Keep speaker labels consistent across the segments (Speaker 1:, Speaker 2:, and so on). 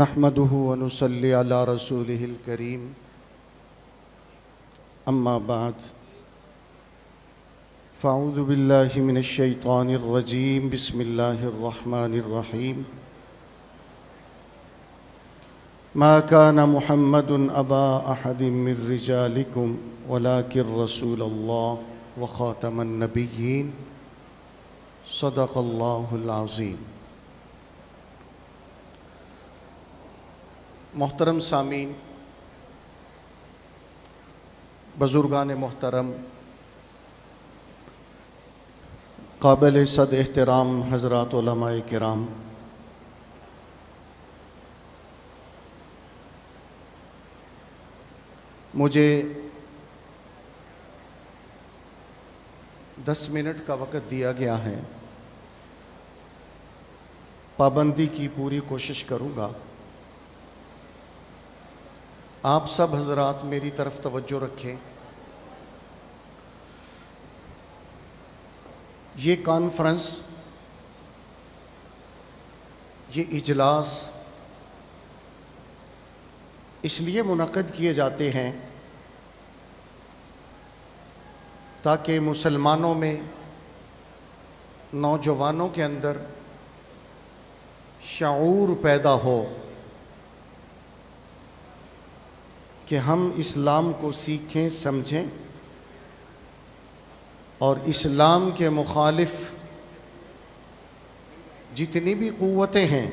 Speaker 1: نحمده ونصلي على رسوله الكريم أما بعد فأعوذ بالله من الشيطان الرجيم بسم الله الرحمن الرحيم ما كان محمد أبا أحد من رجالكم ولكن رسول الله وخاتم النبيين صدق الله العظيم۔ محترم سامعین، بزرگان محترم، قابل صد احترام حضرات علماء کرام، مجھے 10 منٹ کا وقت دیا گیا ہے، پابندی کی پوری کوشش کروں گا۔ آپ سب حضرات میری طرف توجہ رکھیں۔ یہ کانفرنس، یہ اجلاس اس لیے منعقد کیے جاتے ہیں تاکہ مسلمانوں میں، نوجوانوں کے اندر شعور پیدا ہو کہ ہم اسلام کو سیکھیں، سمجھیں اور اسلام کے مخالف جتنی بھی قوتیں ہیں،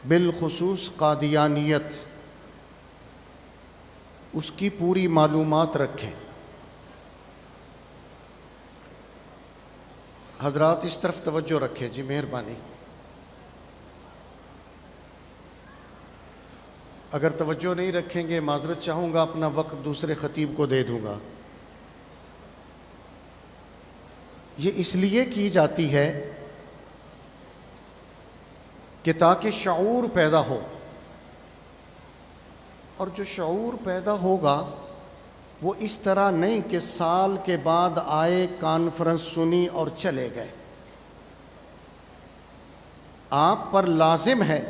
Speaker 1: بالخصوص قادیانیت، اس کی پوری معلومات رکھیں۔ حضرات اس طرف توجہ رکھیں جی، مہربانی۔ اگر توجہ نہیں رکھیں گے معذرت چاہوں گا، اپنا وقت دوسرے خطیب کو دے دوں گا۔ یہ اس لیے کی جاتی ہے کہ تاکہ شعور پیدا ہو، اور جو شعور پیدا ہوگا وہ اس طرح نہیں کہ سال کے بعد آئے، کانفرنس سنی اور چلے گئے۔ آپ پر لازم ہے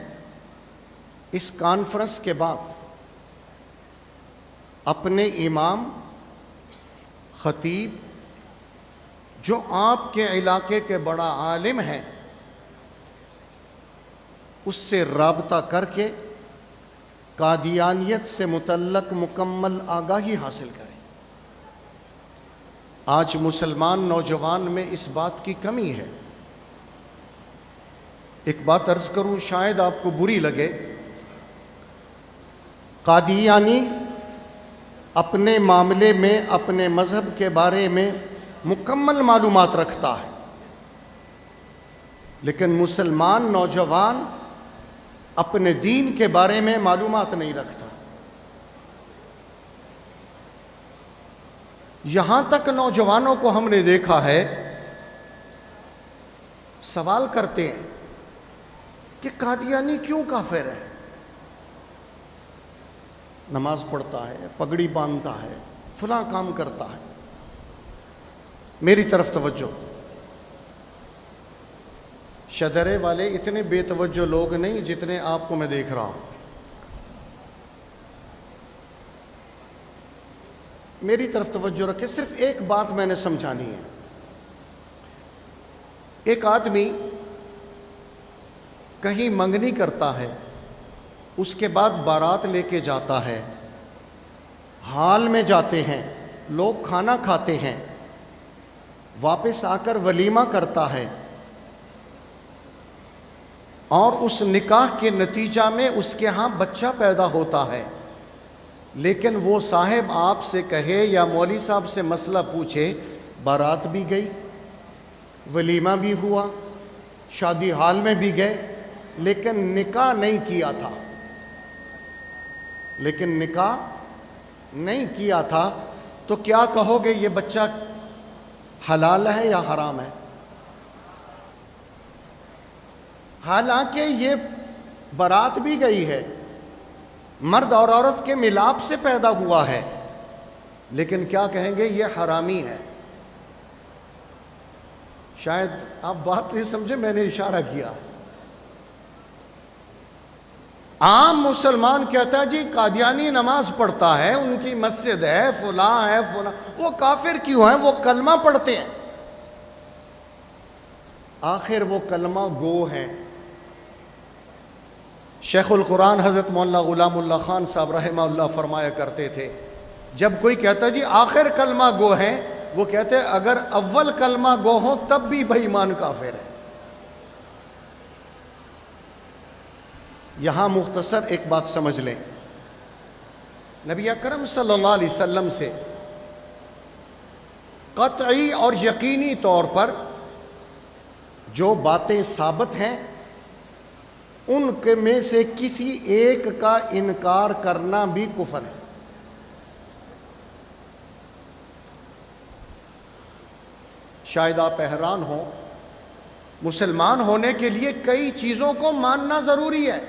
Speaker 1: اس کانفرنس کے بعد اپنے امام، خطیب، جو آپ کے علاقے کے بڑا عالم ہے، اس سے رابطہ کر کے قادیانیت سے متعلق مکمل آگاہی حاصل کریں۔ آج مسلمان نوجوان میں اس بات کی کمی ہے۔ ایک بات عرض کروں، شاید آپ کو بری لگے، قادیانی اپنے معاملے میں، اپنے مذہب کے بارے میں مکمل معلومات رکھتا ہے، لیکن مسلمان نوجوان اپنے دین کے بارے میں معلومات نہیں رکھتا۔ یہاں تک نوجوانوں کو ہم نے دیکھا ہے سوال کرتے ہیں کہ قادیانی کیوں کافر ہے؟ نماز پڑھتا ہے، پگڑی باندھتا ہے، فلاں کام کرتا ہے۔ میری طرف توجہ۔ شدرے والے اتنے بے توجہ لوگ نہیں جتنے آپ کو میں دیکھ رہا ہوں۔ میری طرف توجہ رکھیں، صرف ایک بات میں نے سمجھانی ہے۔ ایک آدمی کہیں منگنی کرتا ہے، اس کے بعد بارات لے کے جاتا ہے، ہال میں جاتے ہیں، لوگ کھانا کھاتے ہیں، واپس آ کر ولیمہ کرتا ہے، اور اس نکاح کے نتیجہ میں اس کے ہاں بچہ پیدا ہوتا ہے، لیکن وہ صاحب آپ سے کہے یا مولوی صاحب سے مسئلہ پوچھے، بارات بھی گئی، ولیمہ بھی ہوا، شادی ہال میں بھی گئے، لیکن نکاح نہیں کیا تھا، تو کیا کہو گے یہ بچہ حلال ہے یا حرام ہے؟ حالانکہ یہ بارات بھی گئی ہے، مرد اور عورت کے ملاپ سے پیدا ہوا ہے، لیکن کیا کہیں گے؟ یہ حرامی ہے۔ شاید آپ بات نہیں سمجھے، میں نے اشارہ کیا۔ عام مسلمان کہتا ہے جی قادیانی نماز پڑھتا ہے، ان کی مسجد ہے، فلاں ہے فلاں، وہ کافر کیوں ہیں؟ وہ کلمہ پڑھتے ہیں، آخر وہ کلمہ گو ہیں۔ شیخ القرآن حضرت مولانا غلام اللہ خان صاحب رحمہ اللہ فرمایا کرتے تھے، جب کوئی کہتا جی آخر کلمہ گو ہیں، وہ کہتے اگر اول کلمہ گو ہوں تب بھی بے ایمان کافر ہے۔ یہاں مختصر ایک بات سمجھ لیں، نبی اکرم صلی اللہ علیہ وسلم سے قطعی اور یقینی طور پر جو باتیں ثابت ہیں ان کے میں سے کسی ایک کا انکار کرنا بھی کفر ہے۔ شاید آپ حیران ہوں، مسلمان ہونے کے لیے کئی چیزوں کو ماننا ضروری ہے،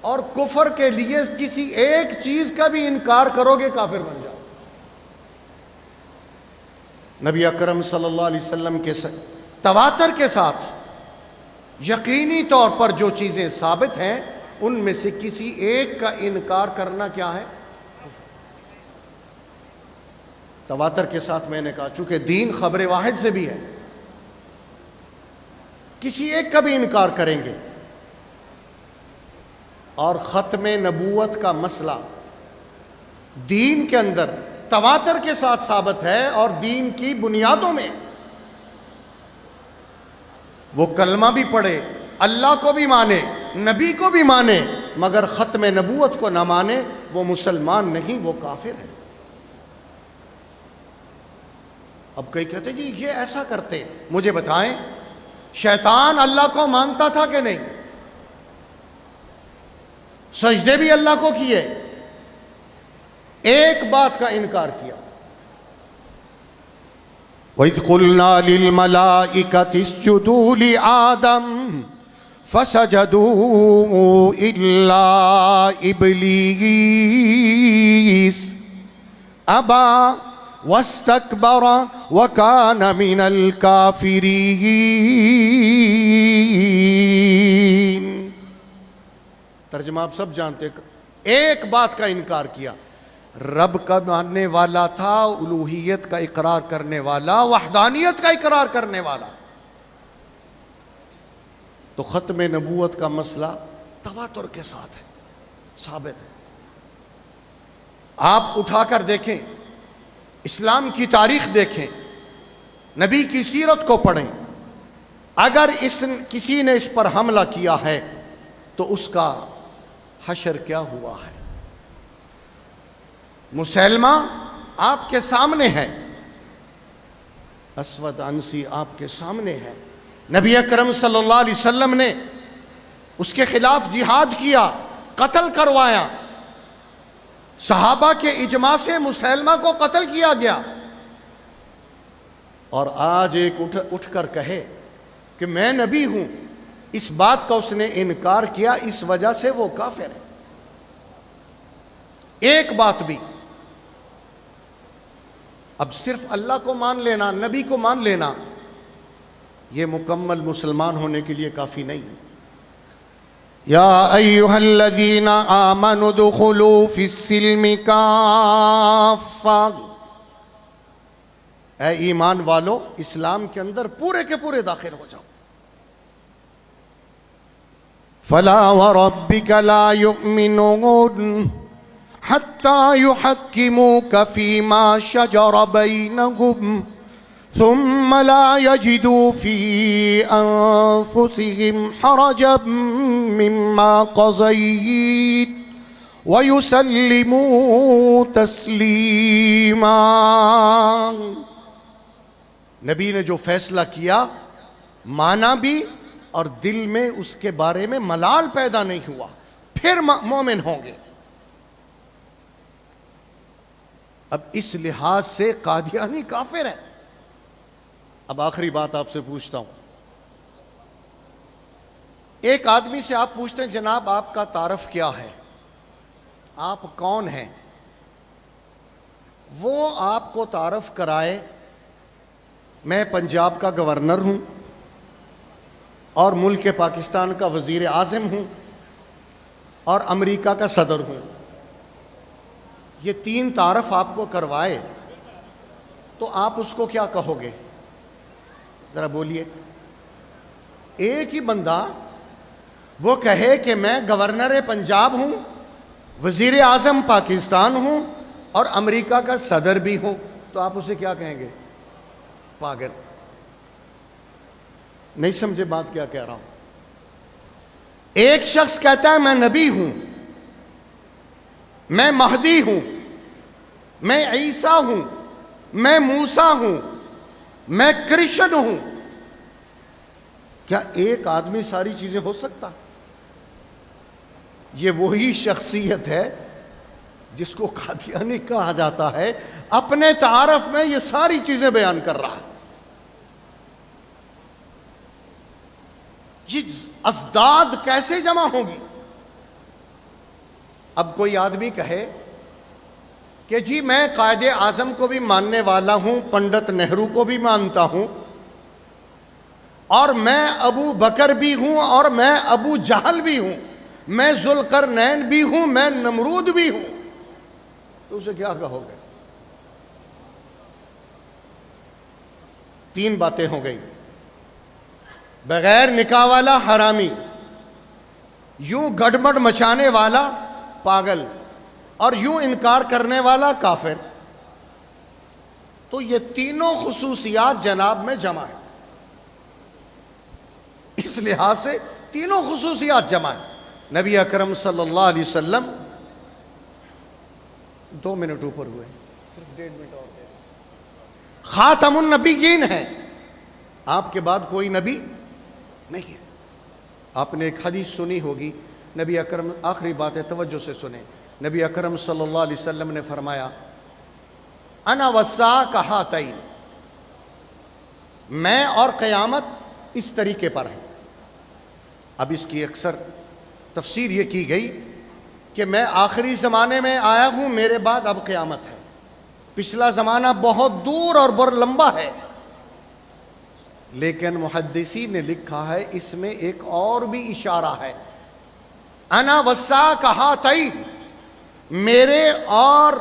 Speaker 1: اور کفر کے لیے کسی ایک چیز کا بھی انکار کرو گے کافر بن جاؤ۔ نبی اکرم صلی اللہ علیہ وسلم کے تواتر کے ساتھ یقینی طور پر جو چیزیں ثابت ہیں ان میں سے کسی ایک کا انکار کرنا کیا ہے؟ تواتر کے ساتھ میں نے کہا چونکہ دین خبر واحد سے بھی ہے، کسی ایک کا بھی انکار کریں گے۔ اور ختم نبوت کا مسئلہ دین کے اندر تواتر کے ساتھ ثابت ہے، اور دین کی بنیادوں میں وہ کلمہ بھی پڑھے، اللہ کو بھی مانے، نبی کو بھی مانے، مگر ختم نبوت کو نہ مانے، وہ مسلمان نہیں، وہ کافر ہے۔ اب کئی کہتے جی یہ ایسا کرتے، مجھے بتائیں شیطان اللہ کو مانتا تھا کہ نہیں؟ سجدے بھی اللہ کو کیے، ایک بات کا انکار کیا۔ وَإِذْ قُلْنَا لِلْمَلَائِكَةِ اسْجُدُوا لِآدَمَ فَسَجَدُوا إِلَّا إِبْلِيسَ أَبَى وَاسْتَكْبَرَ وَكَانَ مِنَ الْكَافِرِينَ۔ ترجمہ آپ سب جانتے، ایک بات کا انکار کیا، رب کا ماننے والا تھا، الوہیت کا اقرار کرنے والا، وحدانیت کا اقرار کرنے والا۔ تو ختم نبوت کا مسئلہ تواتر کے ساتھ ہے، ثابت ہے۔ آپ اٹھا کر دیکھیں، اسلام کی تاریخ دیکھیں، نبی کی سیرت کو پڑھیں، اگر کسی نے اس پر حملہ کیا ہے تو اس کا حشر کیا ہوا ہے؟ مسیلمہ آپ کے سامنے ہے، اسود عنسی آپ کے سامنے ہے، نبی اکرم صلی اللہ علیہ وسلم نے اس کے خلاف جہاد کیا، قتل کروایا، صحابہ کے اجماع سے مسیلمہ کو قتل کیا گیا، اور آج ایک اٹھ کر کہے کہ میں نبی ہوں، اس بات کا اس نے انکار کیا، اس وجہ سے وہ کافر ہے۔ ایک بات بھی، اب صرف اللہ کو مان لینا، نبی کو مان لینا، یہ مکمل مسلمان ہونے کے لیے کافی نہیں۔ یا ایھا الذین آمنوا ادخلوا فی السلم کافہ، اے ایمان والو اسلام کے اندر پورے کے پورے داخل ہو جاؤ۔ فلا وربک لا یؤمنون حتی یحکموک فیما شجر بینہم ثم لا يجدوا في أنفسهم حرجا مما قضيت ويسلموا تسليما۔ نبی نے جو فیصلہ کیا مانا بھی، اور دل میں اس کے بارے میں ملال پیدا نہیں ہوا، پھر مومن ہوں گے۔ اب اس لحاظ سے قادیانی کافر ہے۔ اب آخری بات آپ سے پوچھتا ہوں، ایک آدمی سے آپ پوچھتے ہیں جناب آپ کا تعارف کیا ہے، آپ کون ہیں؟ وہ آپ کو تعارف کرائے میں پنجاب کا گورنر ہوں اور ملک پاکستان کا وزیر اعظم ہوں، اور امریکہ کا صدر ہوں، یہ تین تعارف آپ کو کروائے تو آپ اس کو کیا کہو گے؟ ذرا بولیے. ایک ہی بندہ وہ کہے کہ میں گورنر پنجاب ہوں، وزیر اعظم پاکستان ہوں اور امریکہ کا صدر بھی ہوں، تو آپ اسے کیا کہیں گے؟ پاگل. نہیں سمجھے بات کیا کہہ رہا ہوں؟ ایک شخص کہتا ہے میں نبی ہوں، میں مہدی ہوں، میں عیسیٰ ہوں، میں موسیٰ ہوں، میں کرسچن ہوں. کیا ایک آدمی ساری چیزیں ہو سکتا؟ یہ وہی شخصیت ہے جس کو قادیانی کہا جاتا ہے، اپنے تعارف میں یہ ساری چیزیں بیان کر رہا ہے. یہ ازداد کیسے جمع ہوگی؟ اب کوئی آدمی کہے کہ جی میں قائد اعظم کو بھی ماننے والا ہوں، پنڈت نہرو کو بھی مانتا ہوں، اور میں ابو بکر بھی ہوں، اور میں ابو جہل بھی ہوں، میں ذوالقرنین بھی ہوں، میں نمرود بھی ہوں، تو اسے کیا کہو گے؟ تین باتیں ہو گئی. بغیر نکاح والا حرامی، یوں گڑبڑ مچانے والا پاگل، اور یوں انکار کرنے والا کافر. تو یہ تینوں خصوصیات جناب میں جمع ہے. اس لحاظ سے تینوں خصوصیات جمع ہیں. نبی اکرم صلی اللہ علیہ وسلم 2 منٹ اوپر ہوئے، صرف 1.5 منٹ اور ہے. خاتم النبیین ہے، آپ کے بعد کوئی نبی نہیں ہے. آپ نے ایک حدیث سنی ہوگی، نبی اکرم، آخری بات ہے توجہ سے سنیں، نبی اکرم صلی اللہ علیہ وسلم نے فرمایا انا والساعۃ کہاتین، میں اور قیامت اس طریقے پر ہے. اب اس کی اکثر تفسیر یہ کی گئی کہ میں آخری زمانے میں آیا ہوں، میرے بعد اب قیامت ہے، پچھلا زمانہ بہت دور اور بر لمبا ہے. لیکن محدثین نے لکھا ہے اس میں ایک اور بھی اشارہ ہے. انا والساعۃ کہاتین، میرے اور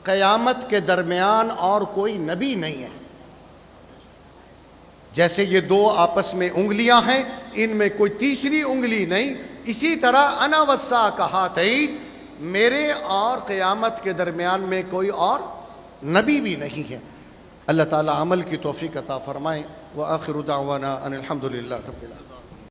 Speaker 1: قیامت کے درمیان اور کوئی نبی نہیں ہے. جیسے یہ دو آپس میں انگلیاں ہیں، ان میں کوئی تیسری انگلی نہیں، اسی طرح انا والساعۃ کہاتین، میرے اور قیامت کے درمیان میں کوئی اور نبی بھی نہیں ہے. اللہ تعالی عمل کی توفیق عطا فرمائے. وآخر دعوانا ان الحمد للہ رب العالمین.